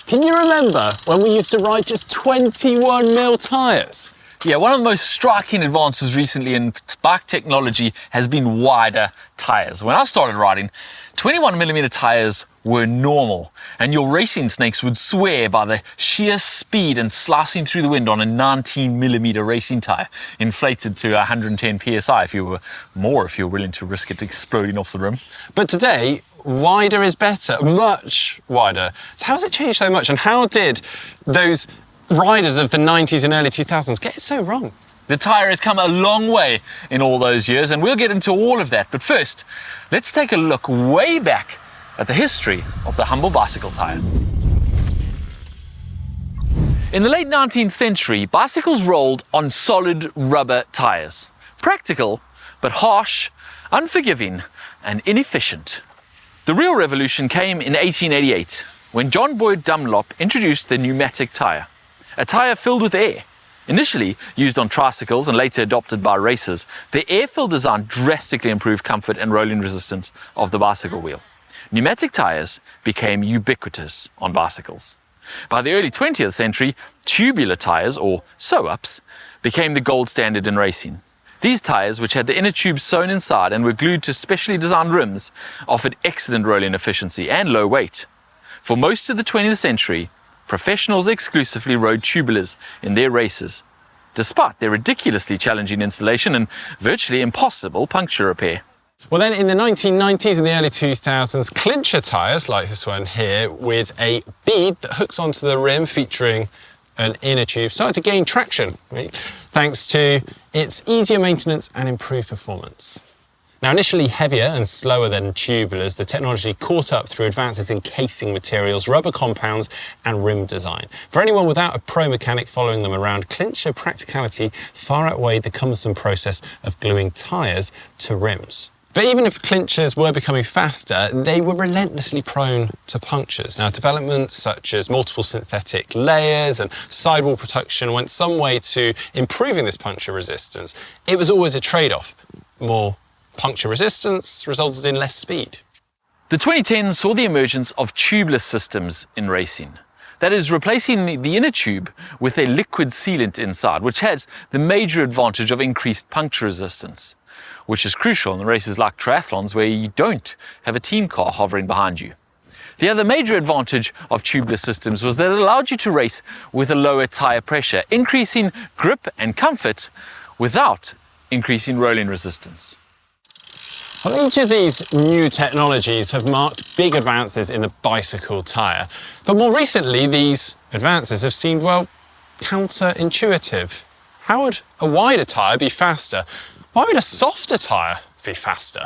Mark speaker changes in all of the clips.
Speaker 1: Can you remember when we used to ride just 21mm tyres?
Speaker 2: Yeah, one of the most striking advances recently in bike technology has been wider tyres. When I started riding, 21mm tyres were normal, and your racing snakes would swear by the sheer speed and slicing through the wind on a 19mm racing tyre, inflated to 110 psi if you were willing to risk it exploding off the rim.
Speaker 1: But today, wider is better, much wider. So how has it changed so much, and how did those riders of the 90s and early 2000s get it so wrong?
Speaker 2: The Tyre has come a long way in all those years, and we'll get into all of that. But first, let's take a look way back at the history of the humble bicycle tyre. In the late 19th century, bicycles rolled on solid rubber tyres. Practical, but harsh, unforgiving, and inefficient. The real revolution came in 1888, when John Boyd Dunlop introduced the pneumatic tyre, a tyre filled with air. Initially used on tricycles and later adopted by racers, the air-filled design drastically improved comfort and rolling resistance of the bicycle wheel. Pneumatic tyres became ubiquitous on bicycles. By the early 20th century, tubular tyres, or sew-ups, became the gold standard in racing. These tyres, which had the inner tube sewn inside and were glued to specially designed rims, offered excellent rolling efficiency and low weight. For most of the 20th century, professionals exclusively rode tubulars in their races, despite their ridiculously challenging installation and virtually impossible puncture repair.
Speaker 1: Well then, in the 1990s and the early 2000s, clincher tyres, like this one here, with a bead that hooks onto the rim featuring an inner tube, started to gain traction, thanks to its easier maintenance and improved performance. Now, initially heavier and slower than tubulars, the technology caught up through advances in casing materials, rubber compounds and rim design. For anyone without a pro mechanic following them around, clincher practicality far outweighed the cumbersome process of gluing tyres to rims. But even if clinchers were becoming faster, they were relentlessly prone to punctures. Now, developments such as multiple synthetic layers and sidewall protection went some way to improving this puncture resistance. It was always a trade-off. More puncture resistance resulted in less speed.
Speaker 2: The 2010s saw the emergence of tubeless systems in racing. That is, replacing the inner tube with a liquid sealant inside, which has the major advantage of increased puncture resistance, which is crucial in races like triathlons where you don't have a team car hovering behind you. The other major advantage of tubeless systems was that it allowed you to race with a lower tyre pressure, increasing grip and comfort without increasing rolling resistance.
Speaker 1: Well, each of these new technologies have marked big advances in the bicycle tyre. But more recently, these advances have seemed, well, counterintuitive. How would a wider tyre be faster? Why would a softer tyre be faster?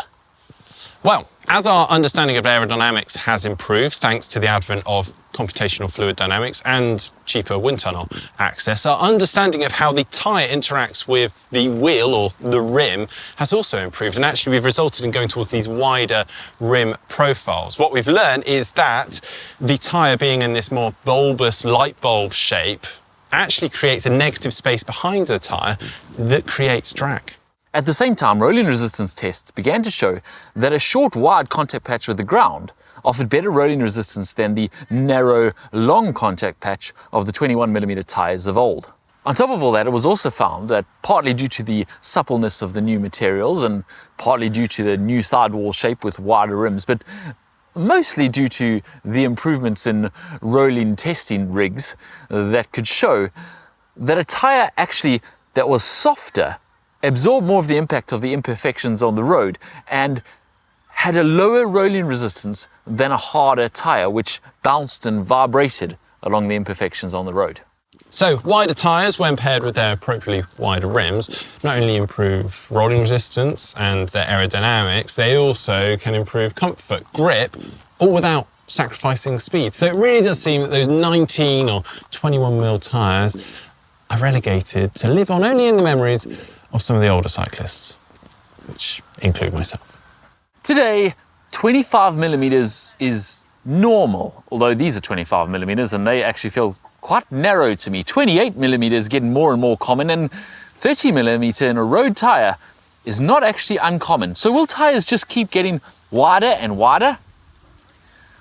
Speaker 1: Well, as our understanding of aerodynamics has improved thanks to the advent of computational fluid dynamics and cheaper wind tunnel access, our understanding of how the tyre interacts with the wheel or the rim has also improved, and actually we've resulted in going towards these wider rim profiles. What we've learned is that the tyre, being in this more bulbous light bulb shape, actually creates a negative space behind the tyre that creates drag.
Speaker 2: At the same time, rolling resistance tests began to show that a short, wide contact patch with the ground offered better rolling resistance than the narrow, long contact patch of the 21mm tyres of old. On top of all that, it was also found that partly due to the suppleness of the new materials and partly due to the new sidewall shape with wider rims, but mostly due to the improvements in rolling testing rigs that could show that a tyre actually that was softer absorbed more of the impact of the imperfections on the road and had a lower rolling resistance than a harder tyre which bounced and vibrated along the imperfections on the road.
Speaker 1: So wider tyres, when paired with their appropriately wider rims, not only improve rolling resistance and their aerodynamics, they also can improve comfort, grip, all without sacrificing speed. So it really does seem that those 19 or 21mm tyres are relegated to live on only in the memories of some of the older cyclists, which include myself.
Speaker 2: Today, 25mm is normal, although these are 25mm and they actually feel quite narrow to me. 28mm is getting more and more common, and 30mm in a road tyre is not actually uncommon. So will tyres just keep getting wider and wider?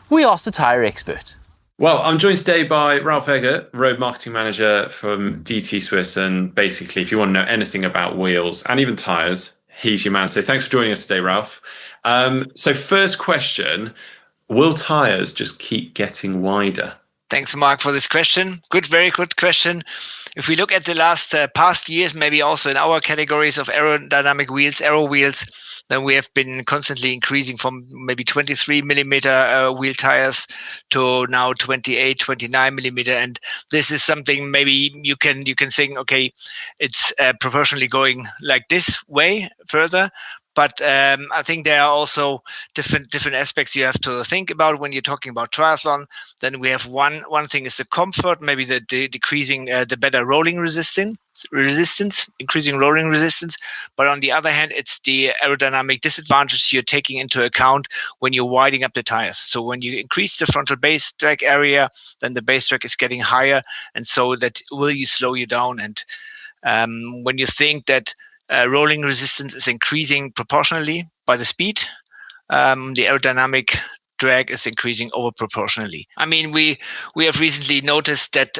Speaker 2: We asked a tyre expert.
Speaker 1: Well, I'm joined today by Ralph Eggert, Road Marketing Manager from DT Swiss. And basically, if you want to know anything about wheels and even tyres, he's your man. So thanks for joining us today, Ralph. So first question, will tyres just keep getting wider?
Speaker 3: Thanks, Mark, for this question. Very good question. If we look at the last past years, maybe also in our categories of aerodynamic wheels, aero wheels, then we have been constantly increasing from maybe 23 millimeter wheel tires to now 28, 29 millimeter. And this is something maybe you can think, okay, it's proportionally going like this way further. But I think there are also different aspects you have to think about when you're talking about triathlon. Then we have one thing is the comfort, maybe the decreasing the better rolling resistance, increasing rolling resistance. But on the other hand, it's the aerodynamic disadvantages you're taking into account when you're widening up the tires. So when you increase the frontal base drag area, then the base drag is getting higher, and so that will slow you down. And when you think that rolling resistance is increasing proportionally by the speed, the aerodynamic drag is increasing over proportionally. I mean, we have recently noticed that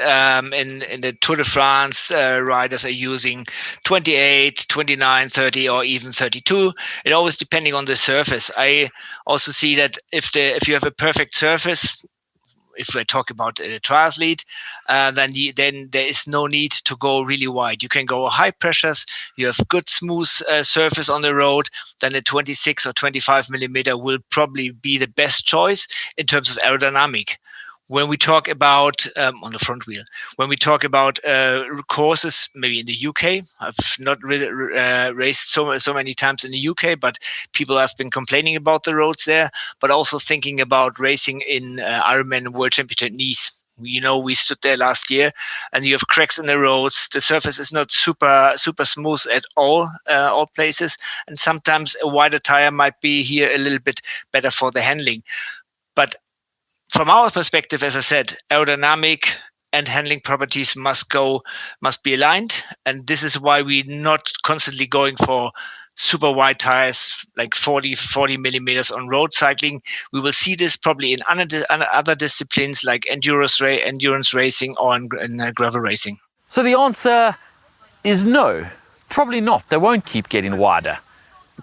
Speaker 3: in the Tour de France, riders are using 28, 29, 30, or even 32. It always depending on the surface. I also see that if you have a perfect surface, if we talk about a triathlete, then there is no need to go really wide. You can go high pressures. You have good smooth surface on the road. Then a 26 or 25 millimeter will probably be the best choice in terms of aerodynamic. When we talk about on the front wheel, when we talk about courses, maybe in the UK, I've not really raced so many times in the UK, but people have been complaining about the roads there, but also thinking about racing in Ironman World Championship Nice. We stood there last year, and you have cracks in the roads. The surface is not super smooth at all places, and sometimes a wider tire might be here a little bit better for the handling. But from our perspective, as I said, aerodynamic and handling properties must be aligned. And this is why we're not constantly going for super wide tires, like 40 millimeters on road cycling. We will see this probably in other disciplines like endurance racing or in gravel racing.
Speaker 2: So the answer is no, probably not. They won't keep getting wider.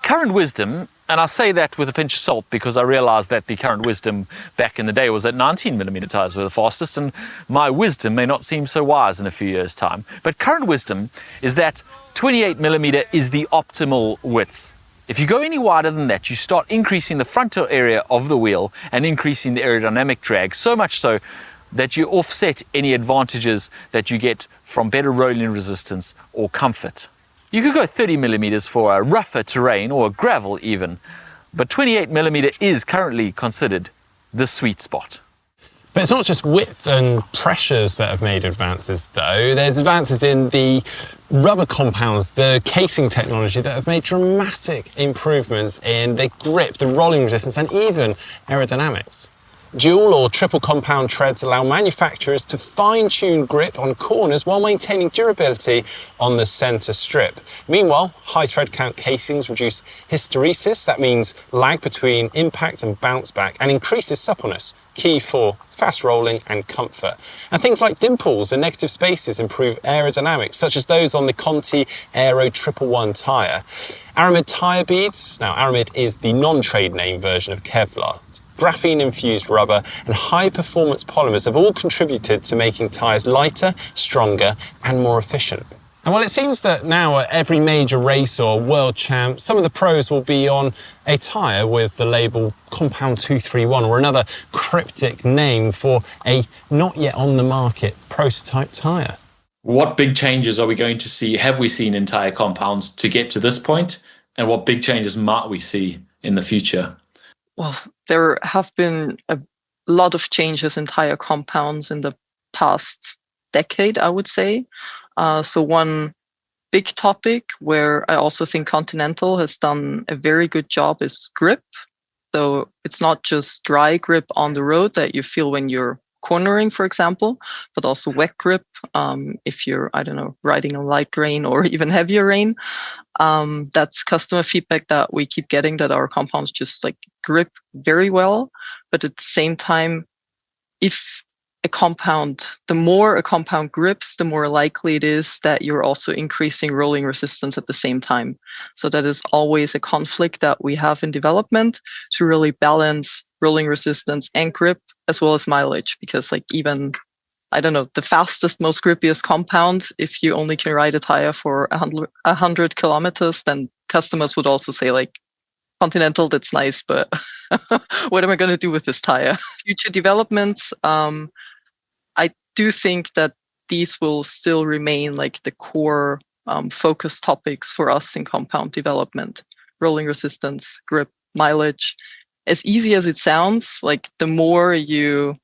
Speaker 2: Current wisdom, and I say that with a pinch of salt because I realized that the current wisdom back in the day was that 19 millimeter tires were the fastest, and my wisdom may not seem so wise in a few years' time. But current wisdom is that 28 millimeter is the optimal width. If you go any wider than that, you start increasing the frontal area of the wheel and increasing the aerodynamic drag, so much so that you offset any advantages that you get from better rolling resistance or comfort. You could go 30 millimeters for a rougher terrain or gravel even, but 28 millimeter is currently considered the sweet spot.
Speaker 1: But it's not just width and pressures that have made advances, though. There's advances in the rubber compounds, the casing technology that have made dramatic improvements in the grip, the rolling resistance, and even aerodynamics. Dual or triple compound treads allow manufacturers to fine-tune grip on corners while maintaining durability on the centre strip. Meanwhile, high thread count casings reduce hysteresis, that means lag between impact and bounce back, and increases suppleness, key for fast rolling and comfort. And things like dimples and negative spaces improve aerodynamics, such as those on the Conti Aero 111 tyre. Aramid tyre beads, now Aramid is the non-trade name version of Kevlar. Graphene-infused rubber and high-performance polymers have all contributed to making tyres lighter, stronger and more efficient. And while it seems that now at every major race or world champ, some of the pros will be on a tyre with the label Compound 231 or another cryptic name for a not yet on the market prototype tyre.
Speaker 4: What big changes are we going to see, have we seen in tyre compounds to get to this point? And what big changes might we see in the future?
Speaker 5: Well, there have been a lot of changes in tyre compounds in the past decade, I would say. So one big topic where I also think Continental has done a very good job is grip. So it's not just dry grip on the road that you feel when you're cornering, for example, but also wet grip if you're, riding a light rain or even heavier rain. That's customer feedback that we keep getting, that our compounds just grip very well. But at the same time, if the more a compound grips, the more likely it is that you're also increasing rolling resistance at the same time. So that is always a conflict that we have in development, to really balance rolling resistance and grip as well as mileage. Because like even, I don't know, the fastest, most grippiest compound, if you only can ride a tire for 100 kilometers, then customers would also say like, Continental, that's nice, but what am I going to do with this tire? Future developments, I do think that these will still remain like the core focus topics for us in compound development. Rolling resistance, grip, mileage. As easy as it sounds, like the more you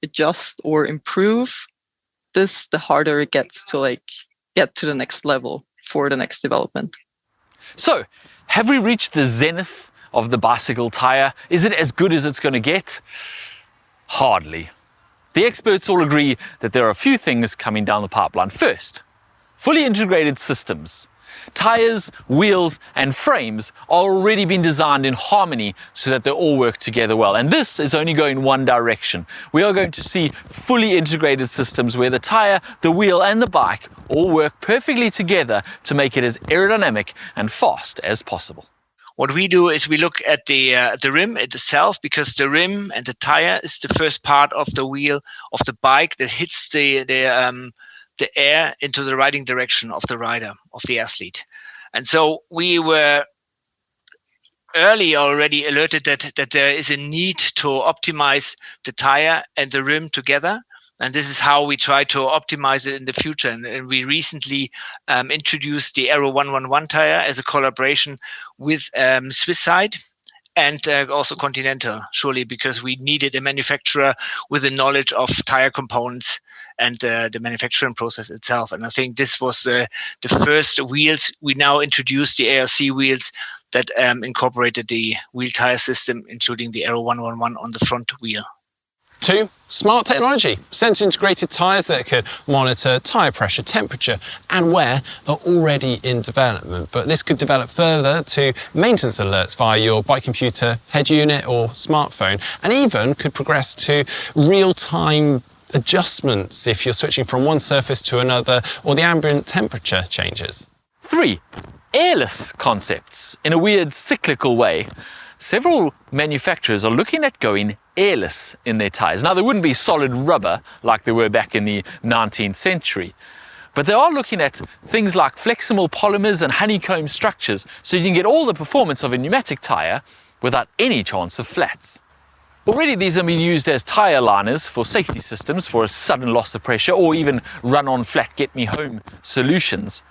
Speaker 5: adjust or improve this, the harder it gets to like get to the next level for the next development.
Speaker 2: So, have we reached the zenith of the bicycle tire? Is it as good as it's going to get? Hardly. The experts all agree that there are a few things coming down the pipeline. First, fully integrated systems. Tires, wheels, and frames are already been designed in harmony so that they all work together well. And this is only going one direction. We are going to see fully integrated systems where the tire, the wheel, and the bike all work perfectly together to make it as aerodynamic and fast as possible.
Speaker 3: What we do is we look at the rim itself, because the rim and the tire is the first part of the wheel of the bike that hits the air into the riding direction of the rider, of the athlete. And so we were early already alerted that there is a need to optimize the tire and the rim together. And this is how we try to optimize it in the future. And we recently introduced the Aero 111 tire as a collaboration with Swisside and also Continental, surely, because we needed a manufacturer with the knowledge of tire components and the manufacturing process itself. And I think this was the first wheels. We now introduced the ARC wheels that incorporated the wheel tire system, including the Aero 111 on the front wheel.
Speaker 1: 2, smart technology. Sensor-integrated tyres that could monitor tyre pressure, temperature and wear are already in development, but this could develop further to maintenance alerts via your bike computer, head unit or smartphone, and even could progress to real-time adjustments if you're switching from one surface to another or the ambient temperature changes.
Speaker 2: 3, airless concepts. In a weird cyclical way, several manufacturers are looking at going airless in their tires. Now, they wouldn't be solid rubber like they were back in the 19th century, but they are looking at things like flexible polymers and honeycomb structures so you can get all the performance of a pneumatic tire without any chance of flats. Already these are being used as tire liners for safety systems for a sudden loss of pressure, or even run-on flat get-me-home solutions.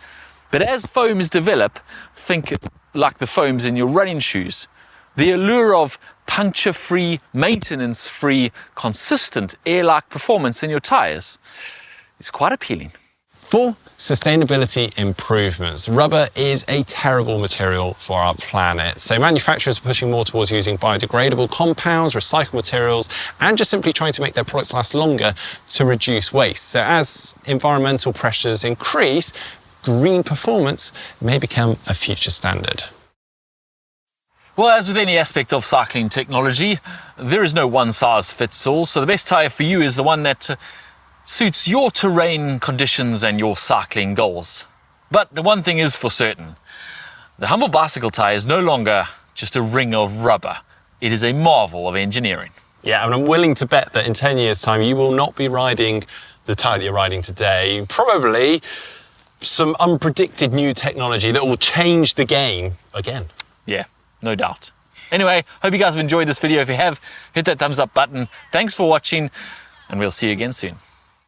Speaker 2: But as foams develop, think like the foams in your running shoes. The allure of puncture-free, maintenance-free, consistent air-like performance in your tires is quite appealing.
Speaker 1: 4, sustainability improvements. Rubber is a terrible material for our planet, so manufacturers are pushing more towards using biodegradable compounds, recycled materials, and just simply trying to make their products last longer to reduce waste. So as environmental pressures increase, green performance may become a future standard.
Speaker 2: Well, as with any aspect of cycling technology, there is no one-size-fits-all, so the best tyre for you is the one that suits your terrain conditions and your cycling goals. But the one thing is for certain, the humble bicycle tyre is no longer just a ring of rubber. It is a marvel of engineering.
Speaker 1: Yeah, and I'm willing to bet that in 10 years' time, you will not be riding the tyre that you're riding today. Probably some unpredicted new technology that will change the game again.
Speaker 2: Yeah. No doubt. Anyway, hope you guys have enjoyed this video. If you have, hit that thumbs up button. Thanks for watching, and we'll see you again soon.